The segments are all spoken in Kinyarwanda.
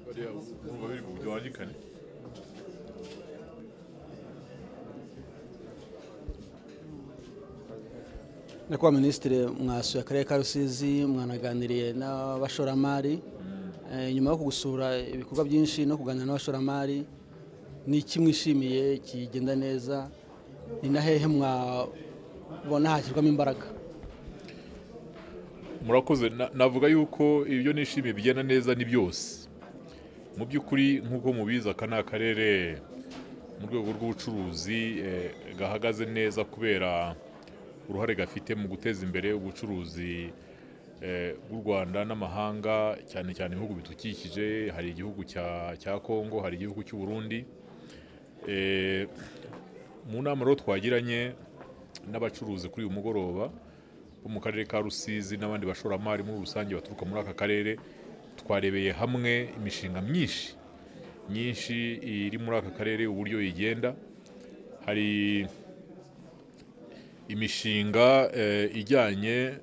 bariya urumva biri mu byandikane. Nyakubahwa Minisitiri, mwasuye akarere ka Rusizi, mwanaganiriye n'abashoramari. Nyuma yo kugusura ibikorwa byinshi no kuganira n'abashoramari, ni iki mwishimiye kigenda neza? Ni na hehe mwabona hashyirwamo imbaraga? Murakoze. Navuga yuko ibyo nishimiye bigenda neza ni byose. Mu by'ukuri nk'uko mubizi, aka ni akarere mu rwego rw'ubucuruzi gahagaze neza kubera uruhare gafite mu guteza imbere ubucuruzi bw'u Rwanda n'amahanga, cyane cyane ibihugu bidukikije. Hari igihugu cya Kongo, hari igihugu cy'u Burundi. Mu nama rero twagiranye n'abacuruzi kuri uyu mugoroba bo mu karere ka Rusizi n'abandi bashoramari muri rusange baturuka muri aka karere, twarebeye hamwe imishinga myinshi iri muri aka karere uburyo igenda. Hari imishinga ijyanye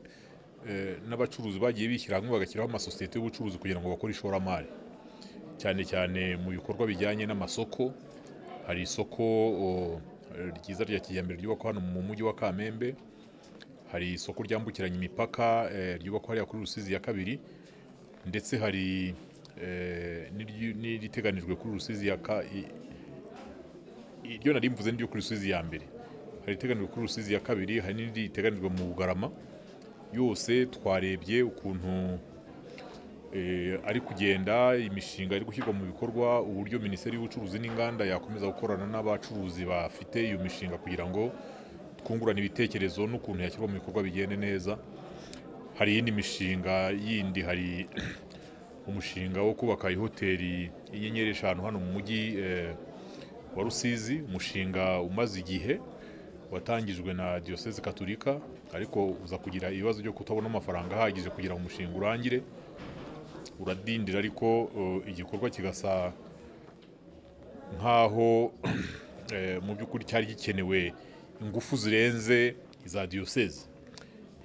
n'abacuruzi bagiye bishyira hamwe bagashyiraho amasosiyete y'ubucuruzi kugira ngo bakore ishoramari, cyane cyane mu bikorwa bijyanye n'amasoko. Hari isoko ryiza rya kijyambere ryubakwa hano mu mujyi wa Kamembe. Hari isoko ryambukiranya imipaka ryubakwa hariya kuri Rusizi ya kabiri, ndetse hari n'iriteganijwe kuri Rusizi iryo nari mvuze n'iryo kuri Rusizi ya mbere. Hari iteganijwe kuri Rusizi ya kabiri, hari n'indi iteganijwe mu Bugarama. Yose twarebye ukuntu ari kugenda, imishinga iri gushyirwa mu bikorwa, uburyo Minisiteri y'Ubucuruzi n'Inganda yakomeza gukorana n'abacuruzi bafite iyo mishinga kugira ngo twungurane ibitekerezo n'ukuntu yashyirwa mu bikorwa bigende neza. Hari iyindi mishinga yindi, hari umushinga wo kubaka ihoteli y'inyenyeri 5 hano mu mujyi wa Rusizi, umushinga umaze igihe watangijwe na Diocese Katolika, ariko uza kugira ibibazo byo kutabona amafaranga ahagije kugira ngo umushinga urangire. Uradindira, ariko igikorwa kigasa nkaho mu by'ukuri cyari gikenewe ingufu zirenze iza Diocese.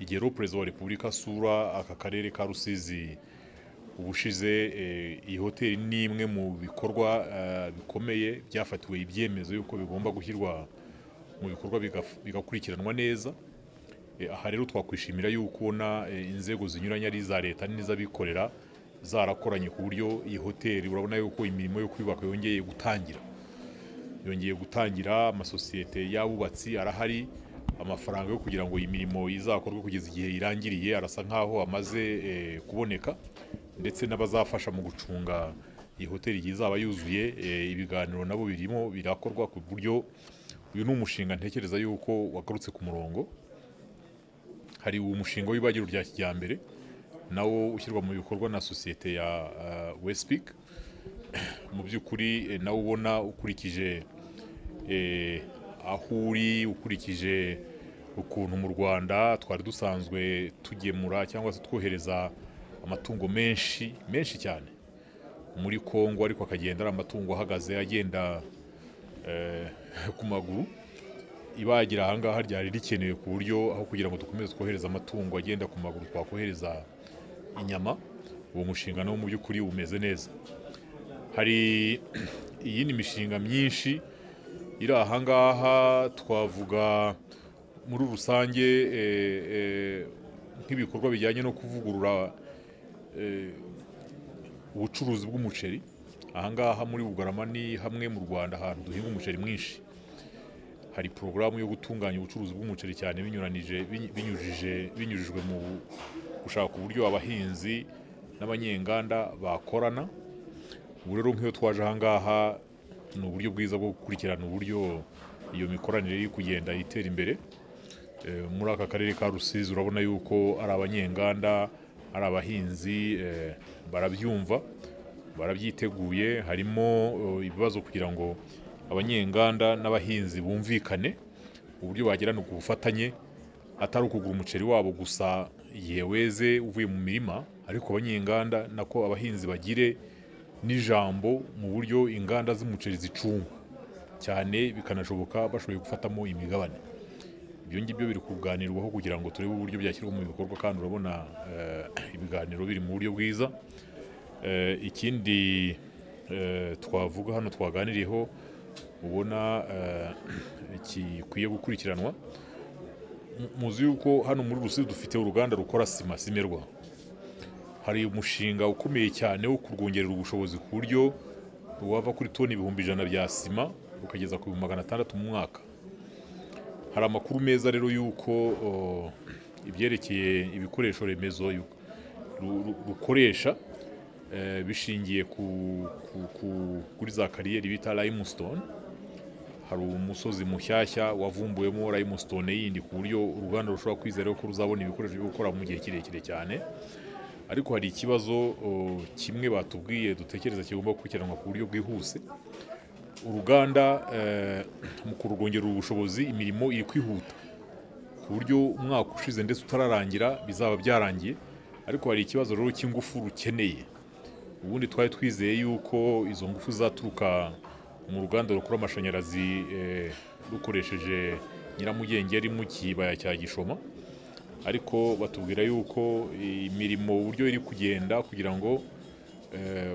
Igihe rero Perezida wa Repubulika asura aka karere ka Rusizi ubushize, iyi hoteli ni imwe mu bikorwa bikomeye byafatiwe ibyemezo yuko bigomba gushyirwa mu bikorwa bigakurikiranwa neza. Aha rero twakwishimira yuko ubona inzego zinyuranye ari iza leta n'iz'abikorera zarakoranye ku buryo iyi hoteli, urabona yuko imirimo yo kwubaka yongeye gutangira. Amasosiyete y'abubatsi arahari, amafaranga yo kugira ngo iyi mirimo izakorwe kugeza igihe irangiriye arasa nkaho amaze kuboneka, ndetse n'abazafasha mu gucunga iyi hoteli igihe izaba yuzuye. Ibiganiro nabo birimo birakorwa ku buryo uyu ni umushinga ntekereza yuko wagarutse ku murongo. Hari umushinga w'ibagiro rya kijyambere nawo ushyirwa mu bikorwa na sosiyete ya Westpeak. Mu by'ukuri nawo ubona ukurikije aho uri, ukurikije ukuntu mu Rwanda twari dusanzwe tugemura cyangwa se twohereza amatungo menshi cyane muri Kongo, ariko akagenda ari amatungo ahagaze agenda ku maguru. Ibagira ahangaha ryari rikenewe ku buryo aho kugira ngo dukomeze twohereza amatungo agenda ku maguru twakohereza inyama. Uwo mushinga nawo mu by'ukuri umeze neza. Hari iyindi mishinga myinshi iri ahangaha, twavuga muri rusange nk'ibikorwa bijyanye no kuvugurura ubucuruzi bw'umuceri. Ahangaha muri Bugarama ni hamwe mu Rwanda ahantu duhinga umuceri mwinshi. Hari porogaramu yo gutunganya ubucuruzi bw'umuceri cyane binyujijwe mu gushaka uburyo abahinzi n'abanyenganda bakorana. Ubu rero nk'iyo twaje ahangaha ni uburyo bwiza bwo gukurikirana uburyo iyo mikoranire iri kugenda itera imbere muri aka karere ka Rusizi. Urabona yuko ari abanyenganda, ari abahinzi, barabyumva, barabyiteguye. Harimo ibibazo kugira ngo abanyenganda n'abahinzi bumvikane uburyo bagirana ku bufatanye, atari ukugura umuceri wabo gusa igihe weze uvuye mu mirima, ariko abanyenganda nako abahinzi bagire n'ijambo mu buryo inganda z'umuceri zicungwa cyane, bikanashoboka bashoboye gufatamo imigabane. Ibyo ngibyo biri kuganirwaho kugira ngo turebe uburyo byashyirwa mu bikorwa, kandi urabona ibiganiro biri mu buryo bwiza. Ikindi twavuga hano twaganiriyeho ubona gikwiye gukurikiranwa, muzi yuko hano muri Rusizi dufite uruganda rukora sima Simerwa. Hari umushinga ukomeye cyane wo kurwongerera ubushobozi ku buryo wava kuri toni 100 bya sima ukageza ku 600 mu mwaka. Hari amakuru meza rero yuko ibyerekeye ibikoresho remezo rukoresha bishingiye kuri za kariyeri bita limestone. Hari umusozi mushyashya wavumbuwemo limestone yindi ku buryo uruganda rushobora kwizera ko ruzabona ibikoresho byo gukora mu gihe kirekire cyane. Ariko hari ikibazo kimwe batubwiye dutekereza kigomba gukurikiranwa ku buryo bwihuse. Uruganda mu kurwongerera ubushobozi imirimo iri kwihuta ku buryo umwaka ushize ndetse utararangira bizaba byarangiye. Ariko hari ikibazo rero cy'ingufu rukeneye. Ubundi twari twizeye yuko izo ngufu zaturuka mu ruganda rukora amashanyarazi rukoresheje Nyiramugenge ari mu kibaya cya Gishoma, ariko batubwira yuko imirimo uburyo iri kugenda kugira ngo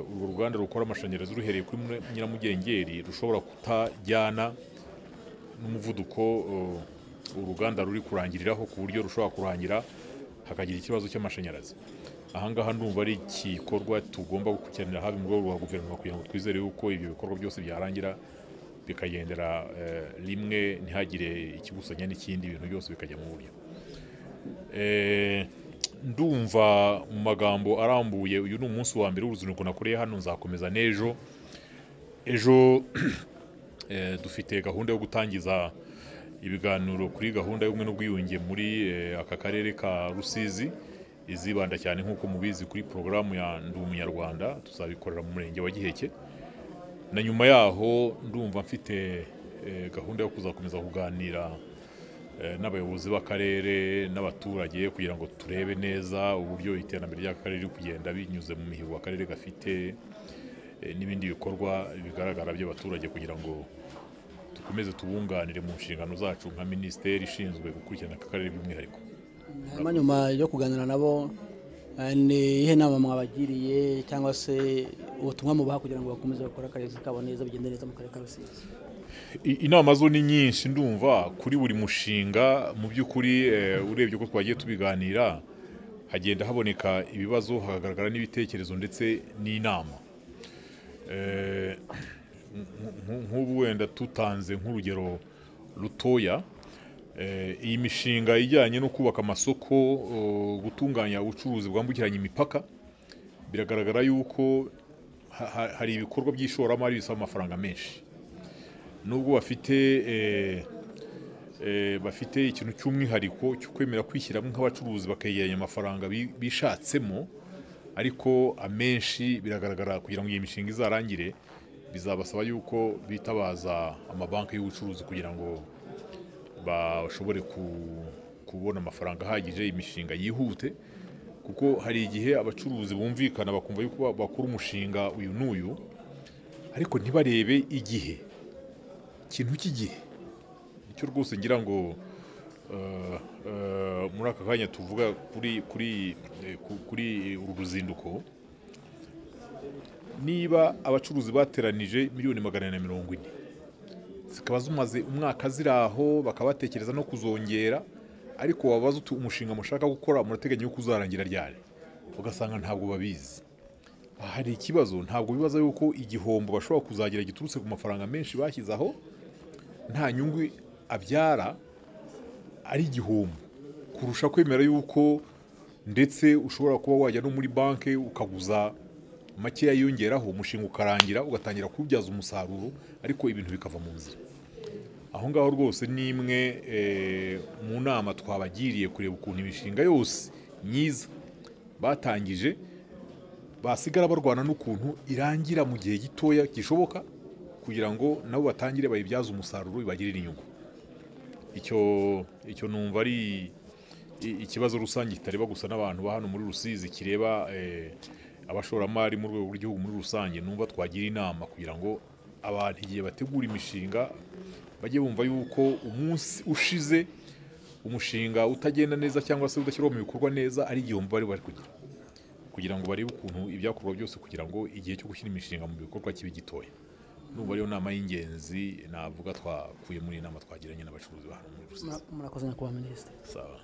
urwo ruganda rukora amashanyarazi ruhereye kuri Nyiramugengeri rushobora kutajyana n'umuvuduko uruganda ruri kurangiriraho ku buryo rushobora kurangira hakagira ikibazo cy'amashanyarazi. Ahangaha ndumva ari igikorwa tugomba gukurikiranira hafi mu rwego rwa guverinoma kugira ngo twizere yuko ibyo bikorwa byose byarangira bikagendera rimwe, ntihagire ikibusanya n'ikindi, ibintu byose bikajya mu buryo. Ndumva mu magambo arambuye uyu ni umunsi wa mbere w'uruzinduko nakoreye hano, nzakomeza n'ejo. Ejo dufite gahunda yo gutangiza ibiganiro kuri gahunda y'ubumwe n'ubwiyunge muri aka karere ka Rusizi, izibanda cyane nk'uko mubizi kuri porogaramu ya Ndi Umunyarwanda. Tuzabikorera mu murenge wa Giheke, na nyuma yaho ndumva mfite gahunda yo kuzakomeza kuganira n'abayobozi b'akarere n'abaturage kugira ngo turebe neza uburyo iterambere ry'akarere riri kugenda binyuze mu mihigo akarere gafite n'ibindi bikorwa bigaragara by'abaturage, kugira ngo dukomeze tubunganire mu nshingano zacu nka minisiteri ishinzwe gukurikirana aka karere by'umwihariko. Nyuma yo kuganira nabo, ni ihe nama mwabagiriye cyangwa se ubutumwa mubaha kugira ngo bakomeze bakore akazi kabo neza, bigende neza mu karere ka Rusizi? Inama zo ni nyinshi, ndumva kuri buri mushinga mu by'ukuri urebye ko twagiye tubiganira hagenda haboneka ibibazo, hagaragara n'ibitekerezo ndetse n'inama. Nk'ubu wenda tutanze nk'urugero rutoya, iyi mishinga ijyanye no kubaka amasoko, gutunganya ubucuruzi bwambukiranya imipaka, biragaragara yuko hari ibikorwa by'ishoramari bisaba amafaranga menshi. Nubwo bafite ikintu cy'umwihariko cyo kwemera kwishyiramo nk'abacuruzi bakegeranya amafaranga bishatsemo, ariko amenshi biragaragara kugira ngo iyi mishinga izarangire bizabasaba yuko bitabaza amabanki y'ubucuruzi kugira ngo bashobore kubona amafaranga ahagije imishinga yihute, kuko hari igihe abacuruzi bumvikana bakumva yuko bakora umushinga uyu n'uyu, ariko ntibarebe igihe, ikintu cy'igihe. Nicyo rwose ngira ngo muri aka kanya tuvuga kuri uru ruzinduko, niba abacuruzi bateranije miliyoni 440 zikaba zimaze umwaka ziraho, bakaba batekereza no kuzongera, ariko wabaza umushinga mushaka gukora murateganya yuko uzarangira ryari, ugasanga ntabwo babizi. Hari ikibazo, ntabwo bibaza yuko igihombo bashobora kuzagira giturutse ku mafaranga menshi bashyizaho nta nyungu abyara ari igihombo, kurusha kwemera yuko ndetse ushobora kuba wajya no muri banki ukaguza makeya yiyongeraho, umushinga ukarangira ugatangira kuwubyaza umusaruro, ariko ibintu bikava mu nzira. Aho ngaho rwose ni imwe mu nama twabagiriye, kureba ukuntu imishinga yose myiza batangije basigara barwana n'ukuntu irangira mu gihe gitoya gishoboka, kugira ngo nabo batangire bayibyaze umusaruro bibagirire inyungu. Icyo numva ari ikibazo rusange kitareba gusa n'abantu ba hano muri Rusizi, kireba abashoramari mu rwego rw'igihugu muri rusange. Numva twagira inama kugira ngo abantu igihe bategura imishinga bajye bumva yuko umunsi ushize umushinga utagenda neza cyangwa se udashyirwa mu bikorwa neza ari igihombo bari kugira kugira ngo barebe ukuntu ibyakorwa byose kugira ngo igihe cyo gushyira imishinga mu bikorwa kibe gitoya. N'ubu ariyo nama y'ingenzi navuga twakuye muri iyi nama twagiranye n'abacuruzi ba hano muri Rusizi. Murakoze nyakubahwa minisitiri. Sawa.